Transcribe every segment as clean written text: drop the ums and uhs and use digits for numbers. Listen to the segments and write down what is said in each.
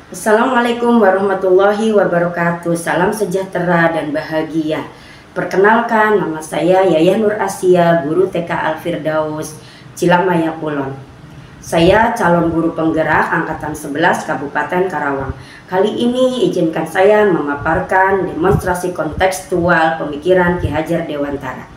Assalamualaikum warahmatullahi wabarakatuh. Salam sejahtera dan bahagia. Perkenalkan, nama saya Yayah Nur Asia, guru TK Al-Firdaus, Cilamaya Kulon. Saya calon guru penggerak angkatan 11 Kabupaten Karawang. Kali ini izinkan saya memaparkan demonstrasi kontekstual pemikiran Ki Hajar Dewantara.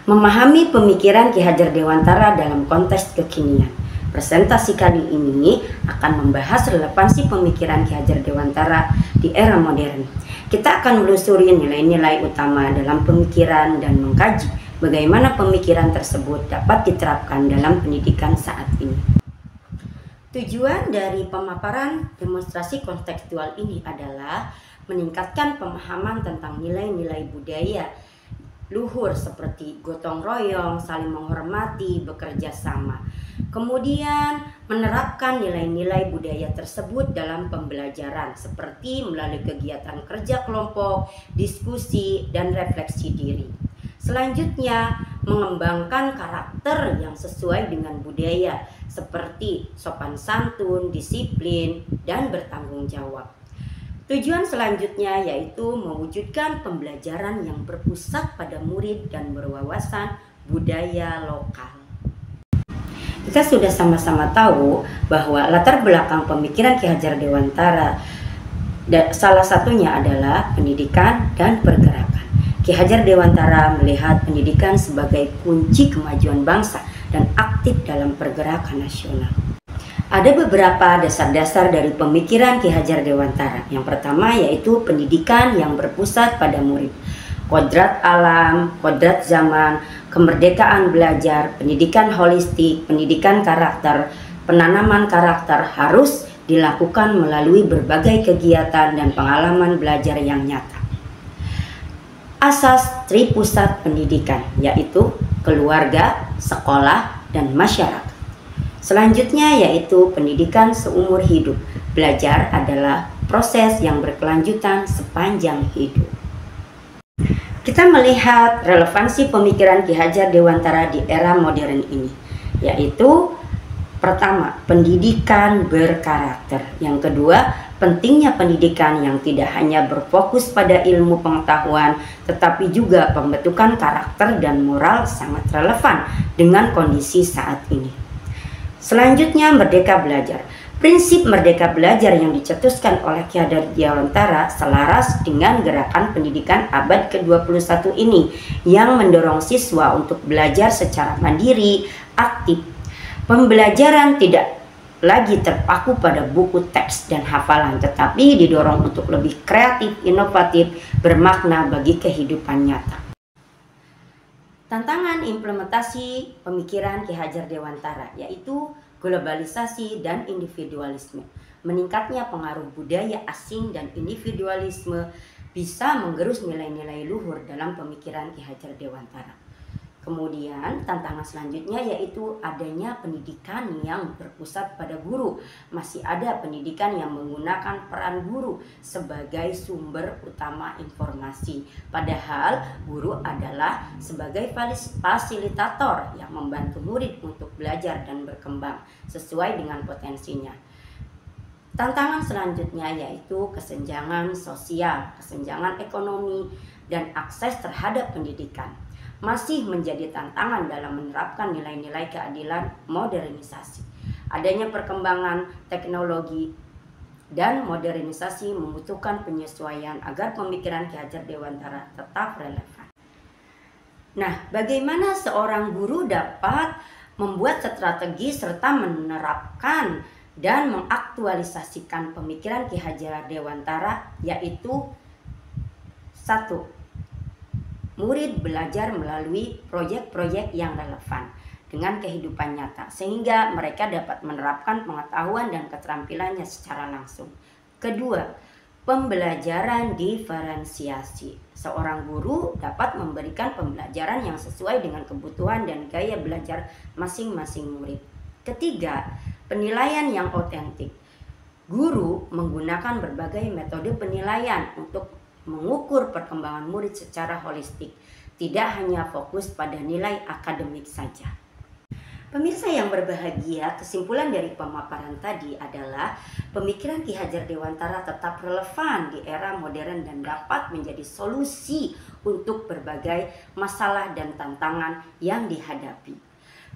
Memahami pemikiran Ki Hajar Dewantara dalam konteks kekinian. Presentasi kali ini akan membahas relevansi pemikiran Ki Hajar Dewantara di era modern. Kita akan menelusuri nilai-nilai utama dalam pemikiran dan mengkaji bagaimana pemikiran tersebut dapat diterapkan dalam pendidikan saat ini. Tujuan dari pemaparan demonstrasi kontekstual ini adalah meningkatkan pemahaman tentang nilai-nilai budaya luhur seperti gotong royong, saling menghormati, bekerja sama. Kemudian menerapkan nilai-nilai budaya tersebut dalam pembelajaran seperti melalui kegiatan kerja kelompok, diskusi, dan refleksi diri. Selanjutnya, mengembangkan karakter yang sesuai dengan budaya seperti sopan santun, disiplin, dan bertanggung jawab. Tujuan selanjutnya yaitu mewujudkan pembelajaran yang berpusat pada murid dan berwawasan budaya lokal. Kita sudah sama-sama tahu bahwa latar belakang pemikiran Ki Hajar Dewantara salah satunya adalah pendidikan dan pergerakan. Ki Hajar Dewantara melihat pendidikan sebagai kunci kemajuan bangsa dan aktif dalam pergerakan nasional. Ada beberapa dasar-dasar dari pemikiran Ki Hajar Dewantara. Yang pertama yaitu pendidikan yang berpusat pada murid. Kodrat alam, kodrat zaman, kemerdekaan belajar, pendidikan holistik, pendidikan karakter, penanaman karakter harus dilakukan melalui berbagai kegiatan dan pengalaman belajar yang nyata. Asas tripusat pendidikan yaitu keluarga, sekolah, dan masyarakat. Selanjutnya yaitu pendidikan seumur hidup. Belajar adalah proses yang berkelanjutan sepanjang hidup. Kita melihat relevansi pemikiran Ki Hajar Dewantara di era modern ini, yaitu pertama, pendidikan berkarakter. Yang kedua, pentingnya pendidikan yang tidak hanya berfokus pada ilmu pengetahuan, tetapi juga pembentukan karakter dan moral sangat relevan dengan kondisi saat ini. Selanjutnya, merdeka belajar. Prinsip merdeka belajar yang dicetuskan oleh Ki Hajar Dewantara selaras dengan gerakan pendidikan abad ke-21 ini yang mendorong siswa untuk belajar secara mandiri, aktif. Pembelajaran tidak lagi terpaku pada buku teks dan hafalan, tetapi didorong untuk lebih kreatif, inovatif, bermakna bagi kehidupan nyata. Tantangan implementasi pemikiran Ki Hajar Dewantara yaitu globalisasi dan individualisme. Meningkatnya pengaruh budaya asing dan individualisme bisa menggerus nilai-nilai luhur dalam pemikiran Ki Hajar Dewantara. Kemudian tantangan selanjutnya yaitu adanya pendidikan yang berpusat pada guru. Masih ada pendidikan yang menggunakan peran guru sebagai sumber utama informasi. Padahal guru adalah sebagai fasilitator yang membantu murid untuk belajar dan berkembang sesuai dengan potensinya. Tantangan selanjutnya yaitu kesenjangan sosial, kesenjangan ekonomi, dan akses terhadap pendidikan. Masih menjadi tantangan dalam menerapkan nilai-nilai keadilan modernisasi. Adanya perkembangan teknologi dan modernisasi membutuhkan penyesuaian agar pemikiran Ki Hajar Dewantara tetap relevan. Nah, bagaimana seorang guru dapat membuat strategi serta menerapkan dan mengaktualisasikan pemikiran Ki Hajar Dewantara, yaitu 1. Murid belajar melalui proyek-proyek yang relevan dengan kehidupan nyata sehingga mereka dapat menerapkan pengetahuan dan keterampilannya secara langsung. Kedua, pembelajaran diferensiasi. Seorang guru dapat memberikan pembelajaran yang sesuai dengan kebutuhan dan gaya belajar masing-masing murid. Ketiga, penilaian yang otentik. Guru menggunakan berbagai metode penilaian untuk mengukur perkembangan murid secara holistik, tidak hanya fokus pada nilai akademik saja. Pemirsa yang berbahagia, kesimpulan dari pemaparan tadi adalah pemikiran Ki Hajar Dewantara tetap relevan di era modern dan dapat menjadi solusi untuk berbagai masalah dan tantangan yang dihadapi.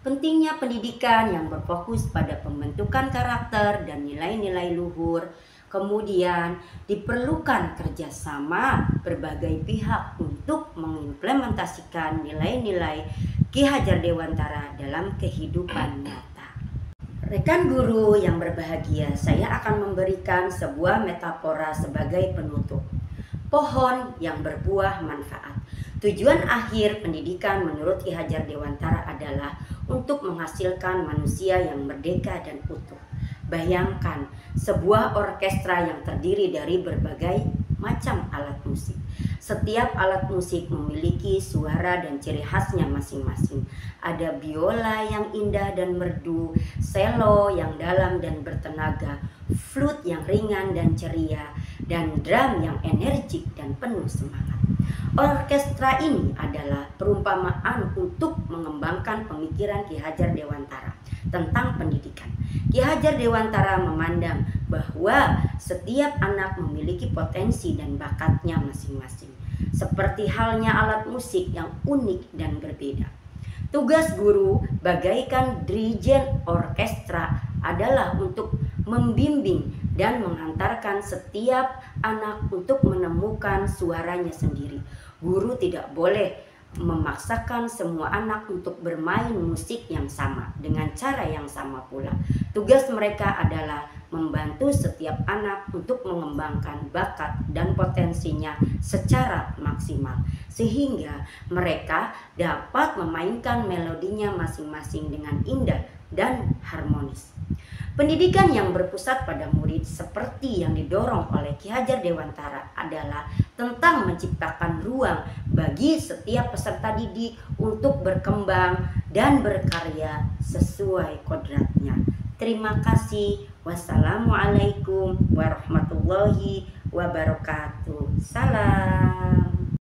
Pentingnya pendidikan yang berfokus pada pembentukan karakter dan nilai-nilai luhur. Kemudian diperlukan kerjasama berbagai pihak untuk mengimplementasikan nilai-nilai Ki Hajar Dewantara dalam kehidupan nyata. Rekan guru yang berbahagia, saya akan memberikan sebuah metafora sebagai penutup. Pohon yang berbuah manfaat. Tujuan akhir pendidikan menurut Ki Hajar Dewantara adalah untuk menghasilkan manusia yang merdeka dan utuh. Bayangkan sebuah orkestra yang terdiri dari berbagai macam alat musik. Setiap alat musik memiliki suara dan ciri khasnya masing-masing. Ada biola yang indah dan merdu, cello yang dalam dan bertenaga, flute yang ringan dan ceria, dan drum yang energik dan penuh semangat. Orkestra ini adalah perumpamaan untuk mengembangkan pemikiran Ki Hajar Dewantara tentang pendidikan. Ki Hajar Dewantara memandang bahwa setiap anak memiliki potensi dan bakatnya masing-masing, seperti halnya alat musik yang unik dan berbeda. Tugas guru bagaikan dirijen orkestra adalah untuk membimbing dan menghantarkan setiap anak untuk menemukan suaranya sendiri. Guru tidak boleh memaksakan semua anak untuk bermain musik yang sama dengan cara yang sama pula. Tugas mereka adalah membantu setiap anak untuk mengembangkan bakat dan potensinya secara maksimal, sehingga mereka dapat memainkan melodinya masing-masing dengan indah dan harmonis. Pendidikan yang berpusat pada murid seperti yang didorong oleh Ki Hajar Dewantara adalah tentang menciptakan ruang bagi setiap peserta didik untuk berkembang dan berkarya sesuai kodratnya. Terima kasih. Wassalamualaikum warahmatullahi wabarakatuh. Salam.